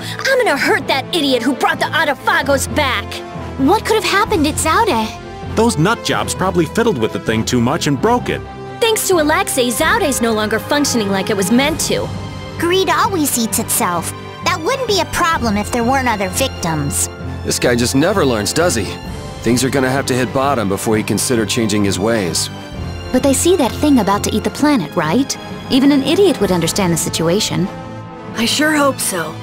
I'm gonna hurt that idiot who brought the Autophagos back! What could have happened at Zaude? Those nut jobs probably fiddled with the thing too much and broke it. Thanks to Alexei, Zaude's no longer functioning like it was meant to. Greed always eats itself. That wouldn't be a problem if there weren't other victims. This guy just never learns, does he? Things are gonna have to hit bottom before he consider changing his ways. But they see that thing about to eat the planet, right? Even an idiot would understand the situation. I sure hope so.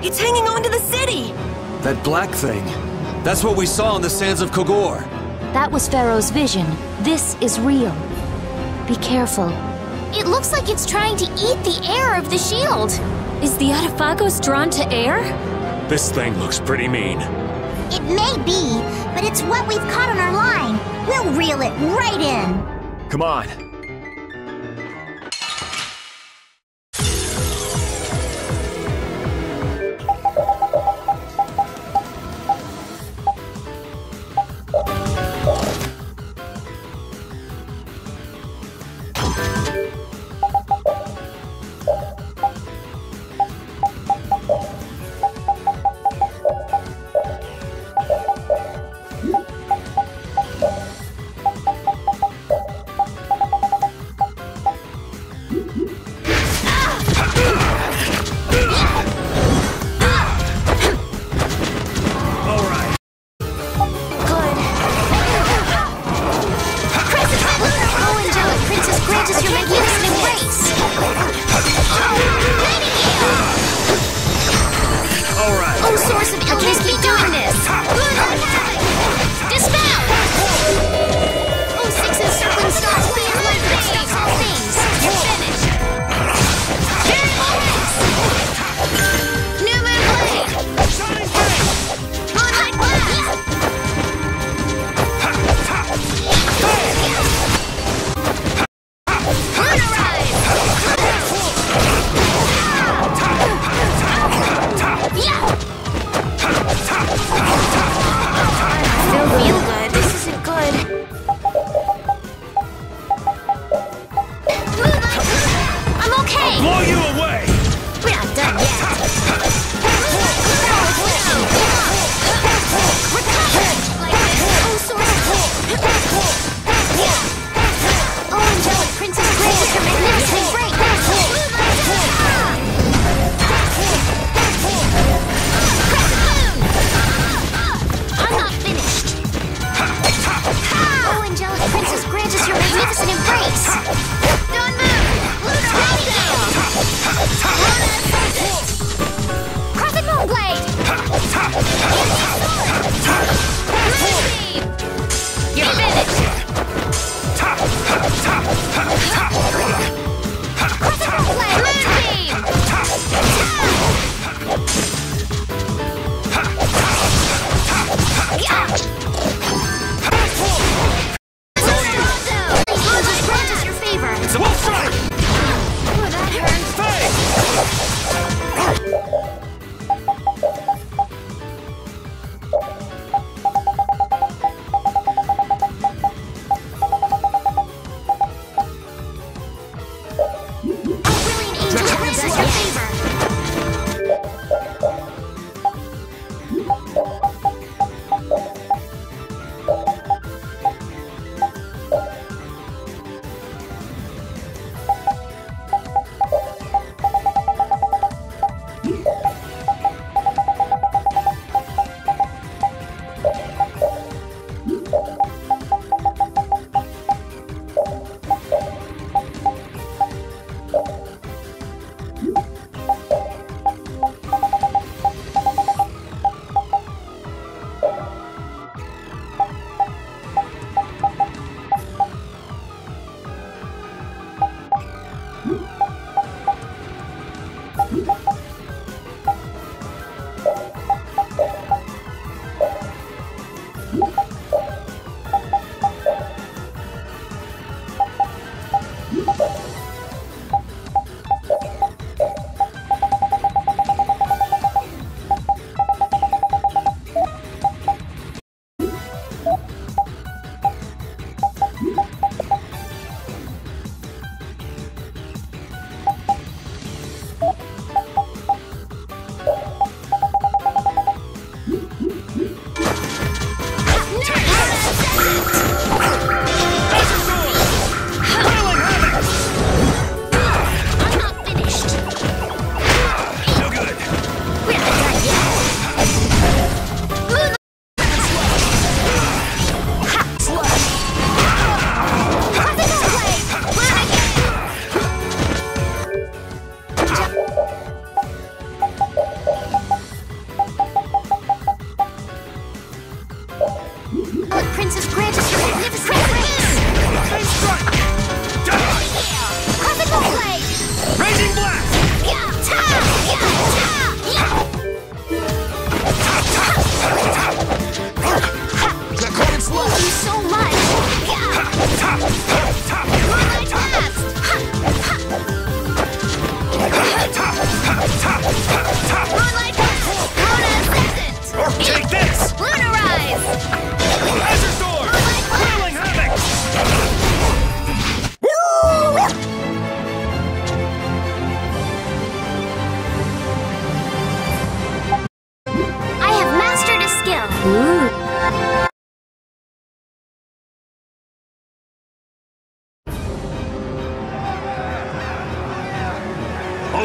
It's hanging on to the city! That black thing. That's what we saw on the sands of Kogor. That was Pharaoh's vision. This is real. Be careful. It looks like it's trying to eat the air of the shield. Is the Autophagos drawn to air? This thing looks pretty mean. It may be, but it's what we've caught on our line. We'll reel it right in. Come on.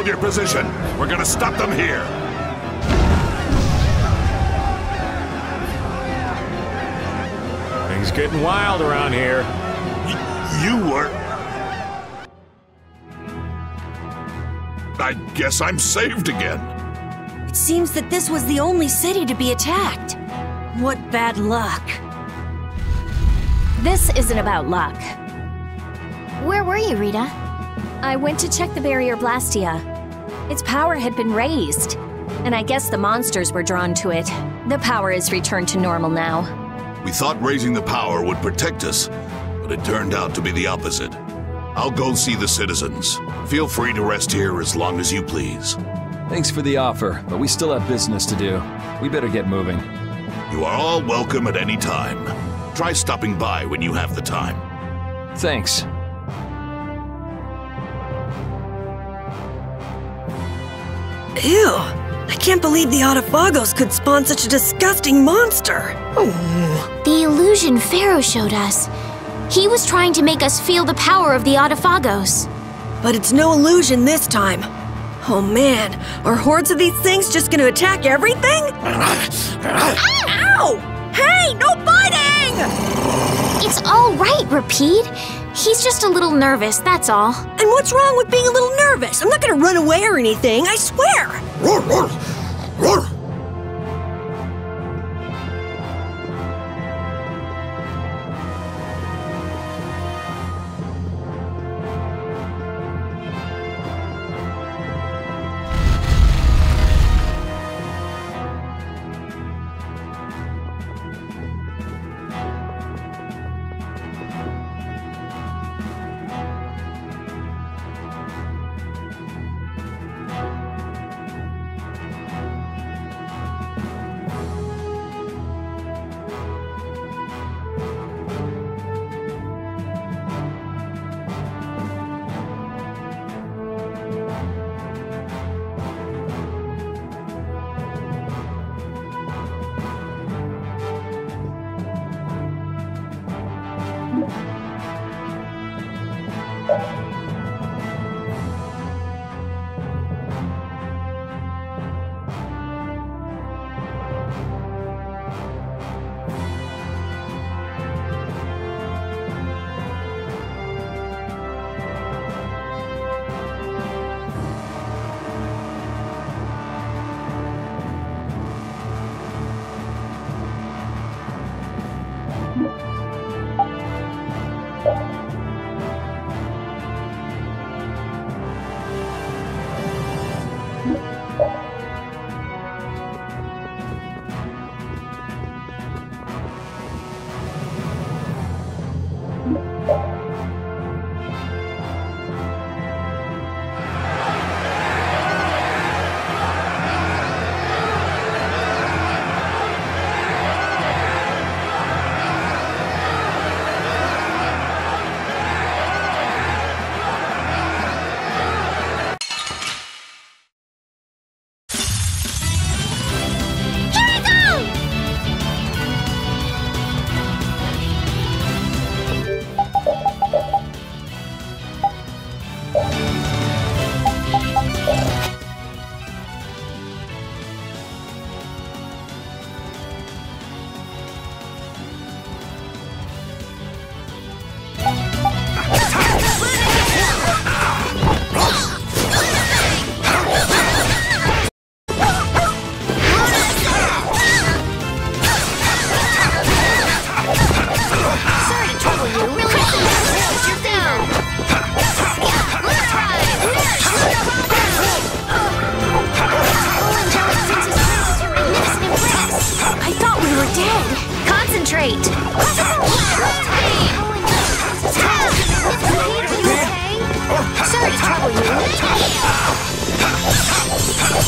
Hold your position. We're gonna stop them here. Things getting wild around here. You were... I guess I'm saved again. It seems that this was the only city to be attacked. What bad luck. This isn't about luck. Where were you, Rita? I went to check the barrier Blastia. Its power had been raised, and I guess the monsters were drawn to it. The power is returned to normal now. We thought raising the power would protect us, but it turned out to be the opposite. I'll go see the citizens. Feel free to rest here as long as you please. Thanks for the offer, but we still have business to do. We better get moving. You are all welcome at any time. Try stopping by when you have the time. Thanks. Ew! I can't believe the Autophagos could spawn such a disgusting monster! The illusion Pharaoh showed us. He was trying to make us feel the power of the Autophagos. But it's no illusion this time. Oh man, are hordes of these things just gonna attack everything? Ow! Hey, no biting! It's all right, Repeat. He's just a little nervous, that's all. And what's wrong with being a little nervous? I'm not gonna run away or anything, I swear!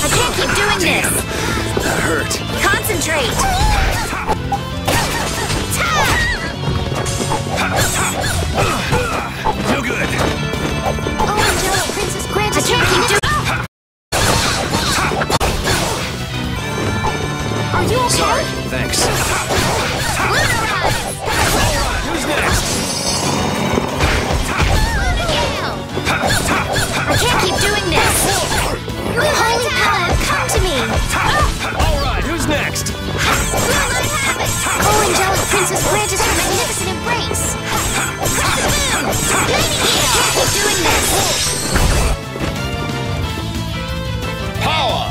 I can't keep doing this! That hurt. Concentrate! No good. Oh, Angela, Princess Grant, I can't keep doing... Are you okay? Sorry, thanks. Who's next? I can't keep doing this! doing this? Power!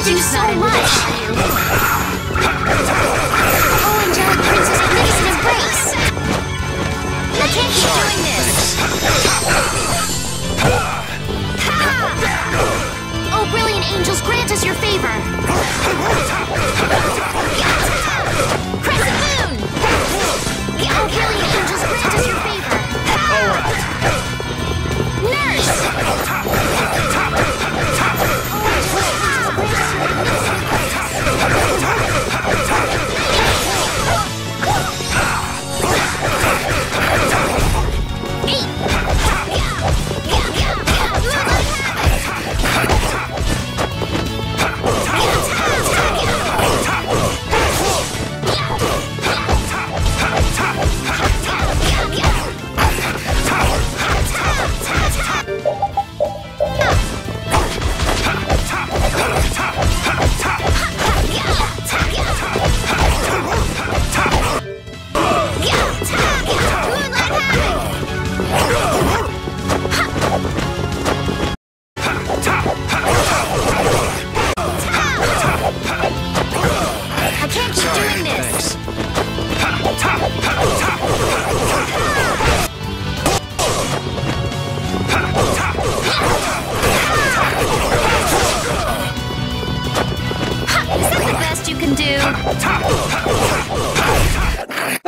Thank you so much! Oh, Angelic Princess, magnificent embrace! I can't keep doing this! Oh, brilliant angels, grant us your favor! Crescent Moon! Oh, brilliant angels, grant us your favor!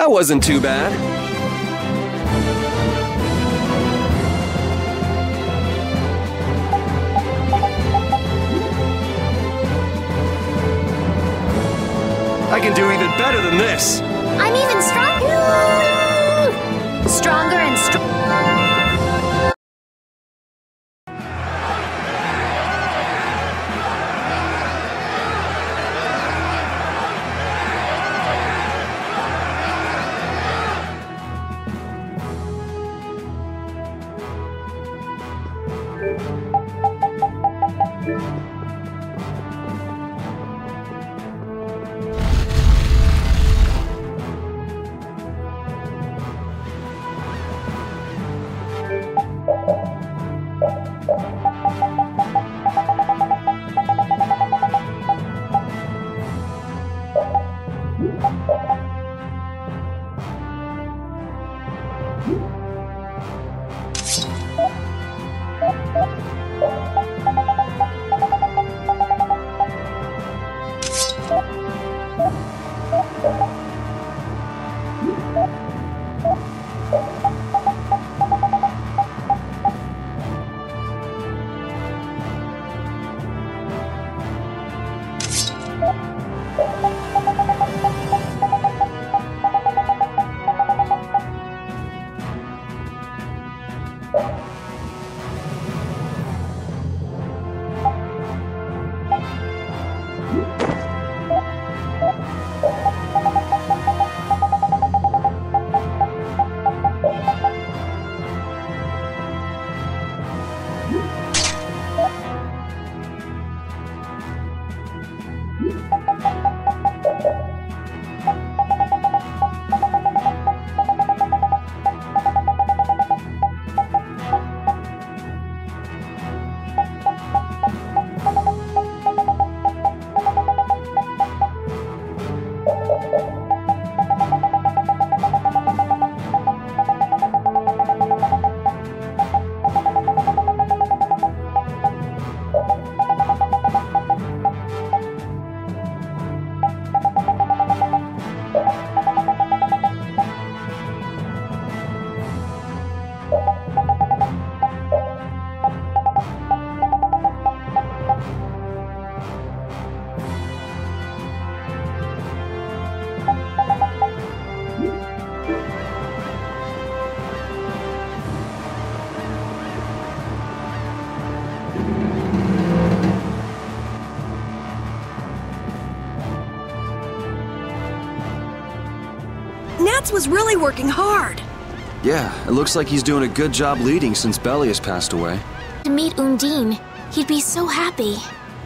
that wasn't too bad. I can do even better than this. I'm even stronger. Stronger and stronger. Nats was really working hard. Yeah, it looks like he's doing a good job leading since Belly has passed away. To meet Undine, he'd be so happy.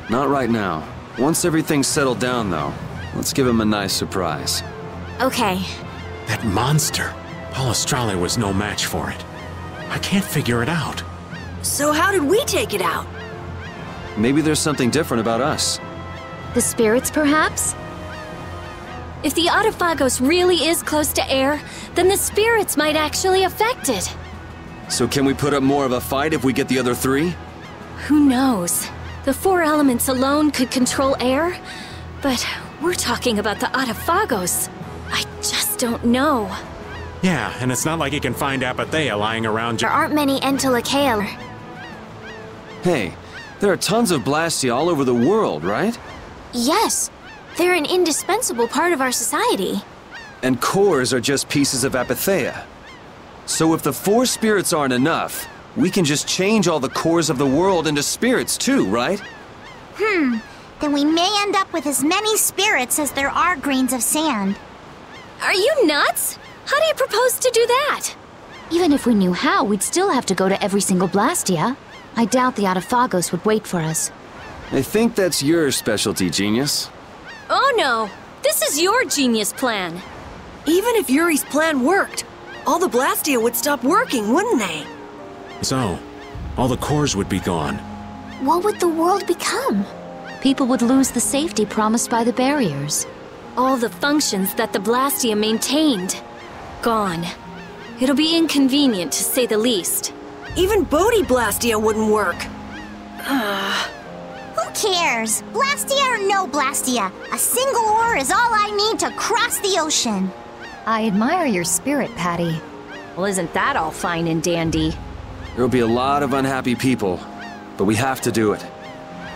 Not right now. Once everything's settled down, though, let's give him a nice surprise. Okay. That monster. Palestrale was no match for it. I can't figure it out. So how did we take it out? Maybe there's something different about us. The spirits, perhaps? If the Autophagos really is close to air, then the spirits might actually affect it. So can we put up more of a fight if we get the other three? Who knows? The 4 elements alone could control air, but we're talking about the Autophagos. I just don't know. Yeah, and it's not like you can find Apathea lying around. There aren't many Entelechae. Hey, there are tons of Blastia all over the world, right? Yes, they're an indispensable part of our society. And cores are just pieces of Apathea. So if the 4 spirits aren't enough, we can just change all the cores of the world into spirits too, right? Then we may end up with as many spirits as there are grains of sand. Are you nuts? How do you propose to do that? Even if we knew how, we'd still have to go to every single Blastia. I doubt the Autophagos would wait for us. I think that's your specialty, genius. Oh no! This is your genius plan! Even if Yuri's plan worked, all the Blastia would stop working, wouldn't they? So, all the cores would be gone. What would the world become? People would lose the safety promised by the barriers. All the functions that the Blastia maintained. Gone. It'll be inconvenient, to say the least. Even Bodhi Blastia wouldn't work. Who cares? Blastia or no Blastia? A single ore is all I need to cross the ocean. I admire your spirit, Patty. Well, isn't that all fine and dandy? There'll be a lot of unhappy people, but we have to do it.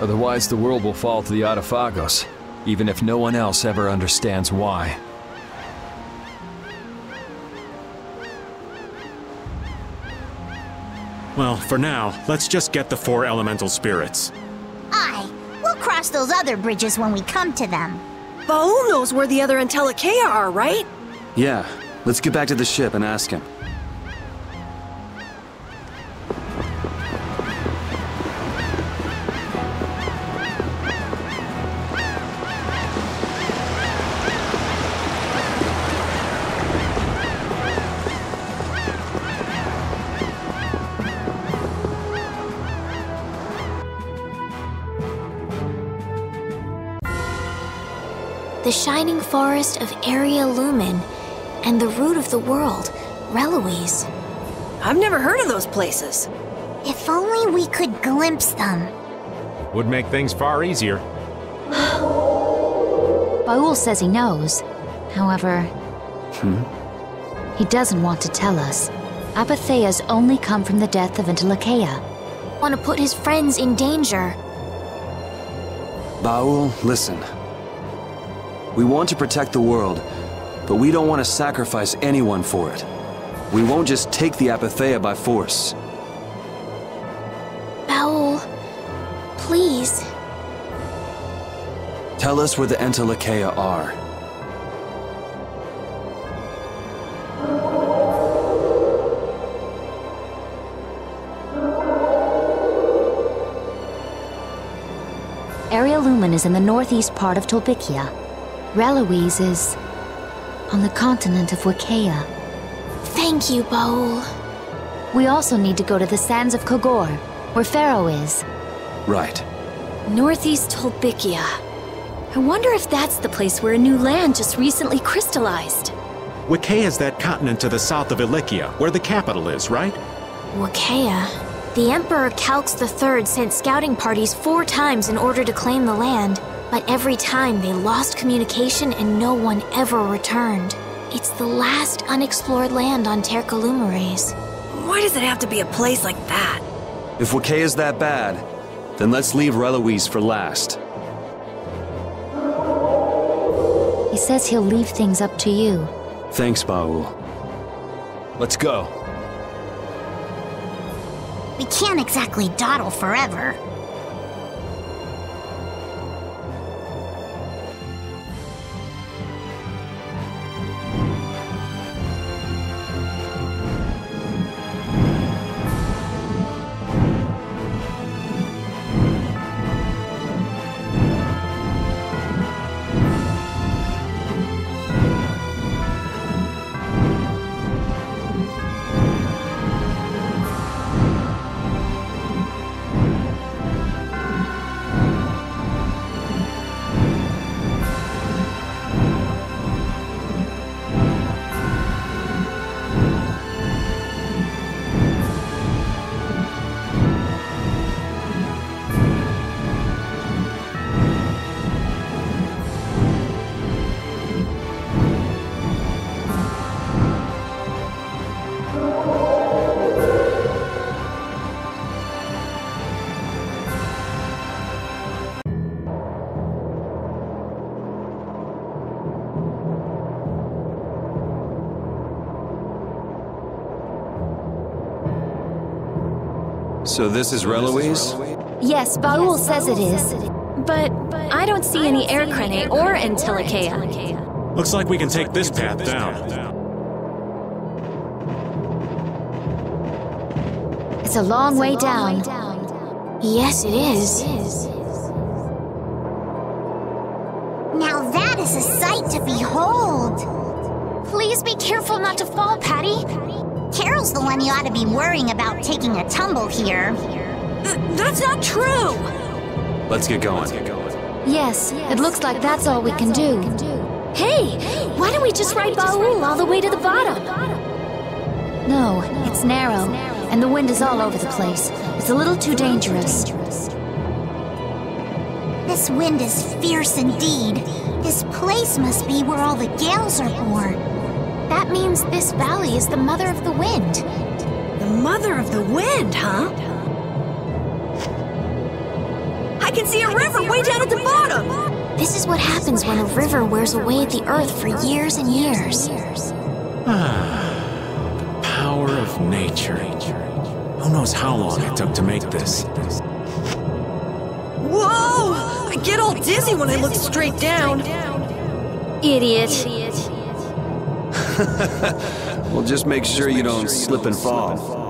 Otherwise, the world will fall to the Autophagos, even if no one else ever understands why. Well, for now, let's just get the 4 elemental spirits. Aye, we'll cross those other bridges when we come to them. Baul knows where the other Entelikeia are, right? Yeah, let's get back to the ship and ask him. The shining forest of Area Lumen, and the root of the world, Reloise. I've never heard of those places. If only we could glimpse them. Would make things far easier. Baul says he knows. However, he doesn't want to tell us. Apatheias only come from the death of Entelikeia. Want to put his friends in danger. Baul, listen. We want to protect the world, but we don't want to sacrifice anyone for it. We won't just take the Apatheia by force. Baul, please. Tell us where the Entelikeia are. Area Lumen is in the northeast part of Tolbikia. Reloise is on the continent of Wiccaea. Thank you, Baul. We also need to go to the sands of Kogor, where Pharaoh is. Right. Northeast Tolbikia. I wonder if that's the place where a new land just recently crystallized. Wiccaea is that continent to the south of Ilikia, where the capital is, right? Wiccaea. The Emperor Calx III sent scouting parties 4 times in order to claim the land. But every time they lost communication and no one ever returned. It's the last unexplored land on Tercalumeres. Why does it have to be a place like that? If Wiccaea is that bad, then let's leave Reloise for last. He says he'll leave things up to you. Thanks, Baul. Let's go. We can't exactly dawdle forever. So this is Reloise? Yes, Baul says it is. But I don't see any air crene or Entelikeia. Looks like we can take this path down. It's a long way down. Yes, it is. Now that is a sight to behold. Please be careful not to fall, Patty. Carol's the one you ought to be worrying about taking a tumble here. That's not true! Let's get going. Yes, it looks like that's all we can do. Hey, why don't we just ride Baul all the way to the bottom? No, it's narrow, and the wind is all over the place. It's a little too dangerous. This wind is fierce indeed. This place must be where all the gales are born. That means this valley is the mother of the wind. The mother of the wind, huh? I can see a river way down at the bottom! This is what happens when a river wears away at the earth for years and years. The power of nature. Who knows how long it took to make this? Whoa! I get all dizzy when I look straight down. Idiot. Well, just make sure you don't slip and fall.